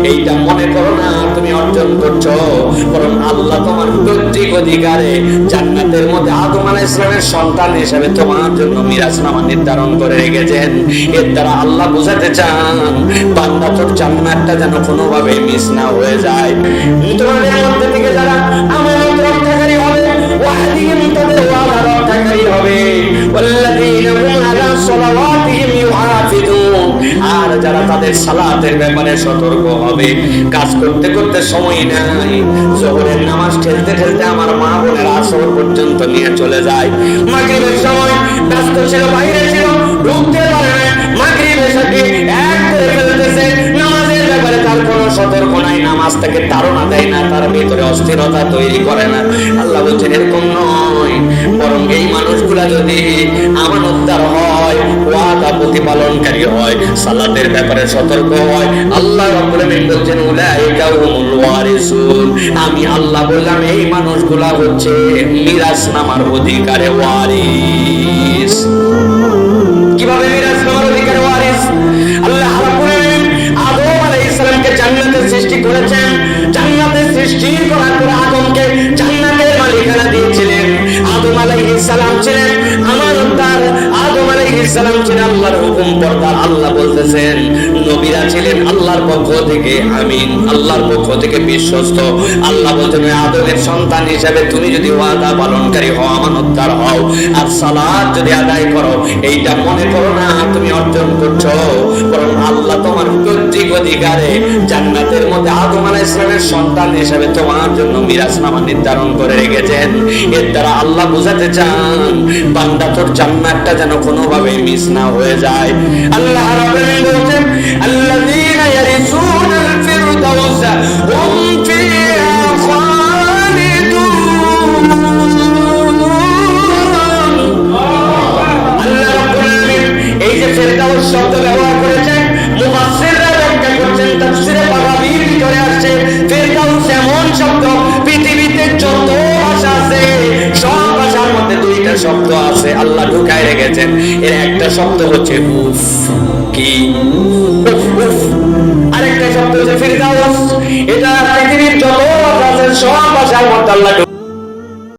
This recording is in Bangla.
এইটা মনে করো না তুমি অর্জন করছো, বরং আল্লাহ তোমার পৈতৃক অধিকারে জান্নাতের মধ্যে আদম আলাইহিস সালামের সন্তান হিসেবে তোমার জন্য মিরাজনামা নির্ধারণ করে রেখেছেন। এর দ্বারা আল্লাহ বোঝাতে চান বান্দা তোর জান্নাতটা যেন কোনোভাবে মিস না হয়ে যায়। তোমাদের মধ্যে থেকে যারা আমানত রক্ষাকারী হবে, ওয়াহদিহিম তাদের ওয়াদা রক্ষাকারী হবে, ওয়াল্লাযীনা হুম আলা সালাওয়াতিহিম ইউহাফিজুন, আর যারা তাদের সালাতের ব্যাপারে সতর্ক হবে। কাজ করতে করতে সময় নাই, যোহরের নামাজ ঠেলতে ঠেলতে আমার মা বোনের আসর পর্যন্ত নিয়ে চলে যায়। মাগরিবের সময় ব্যস্ত ছিল, বাইরে ছিল, ঢুকতে পারে না, মাগরিবের সাথে এক করে ফেলতেছে। নামাজের ব্যাপারে তার কোনো সতর্ক নাই, নামাজ তাকে তাড়না দেয় না, তার ভিতরে অস্থিরতা তৈরি করে না। আল্লাহ বলছেন এরকম নয়, বরং এই মানুষগুলা যদি আমানতদার হয়, ওয়াদা প্রতিপালনকারী হয়, সালাতের ব্যাপারে সতর্ক হয়, আল্লাহ রাব্বুল আলামিন বলছেন উলাইকা হুমুল ওয়ারিসুন, আমি আল্লাহ বললাম এই মানুষগুলা হচ্ছে মিরাসনামার অধিকারে ওয়ারিস। কিভাবে মিরাসনামার অধিকারে ওয়ারিস? আল্লাহ রাব্বুল আলামিন আদম আলাইহিস সালামকে জান্নাতে সৃষ্টি করেছেন। জান্নাতে সৃষ্টি করার পর আদমকে জান্নাতের মালিকানা দিয়েছিলেন। আদম আলাইহিস সালাম ছিলেন আমানতদার, আদম আলাইহিস সালাম ছিলেন আল্লাহর হুকুম পর্দার। আল্লাহ বলতেছেন নবীরা ছিলেন আল্লাহর পক্ষ থেকে আমিন, আল্লাহর পক্ষ থেকে বিশ্বস্ত। আল্লাহ বলতেন আদমের সন্তান হিসেবে তুমি যদি ওয়াদা পালনকারী হও, আমানতদার হও, আর সালাত যদি আদায় করো, এইটা মনে করো না তুমি অর্জন করছো, বরং আল্লাহ তোমার পৈতৃক অধিকারে জান্নাতের মধ্যে আদম আলাইহিস সালামের সন্তান হিসেবে তোমার জন্য মিরাজনামা নির্ধারণ করে রেখেছেন। এর দ্বারা আল্লাহ বোঝাতে চান বান্দা তোর জান্নাতটা যেন কোনোভাবে মিস না হয়ে যায়। আল্লাহ রাব্বুল আলামিন বলেন আল্লাযীনা ইয়ারিসুনাল ফিরদাউসা হুম ফিহা খালিদুন। আল্লাহ রাব্বুল আলামিন এই যে ফিরদাউস শব্দ ব্যবহার করেছেন, মুফাসসিররা ব্যাখ্যা করছেন, তাফসীরে বাগাবীর ভিতরে আসছে ফিরদাউস এমন শব্দ পৃথিবীতে যত ভাষা আছে সব ভাষার মধ্যে দুইটা শব্দ আছে আল্লাহ ঢুকায় রেখেছেন। এর একটা শব্দ হচ্ছে উফ, কি উফ উফ, আরেকটা শব্দ হচ্ছে ফিরদাউস। এটা পৃথিবীর যত ভাষা আছে সব ভাষার মধ্যে আল্লাহ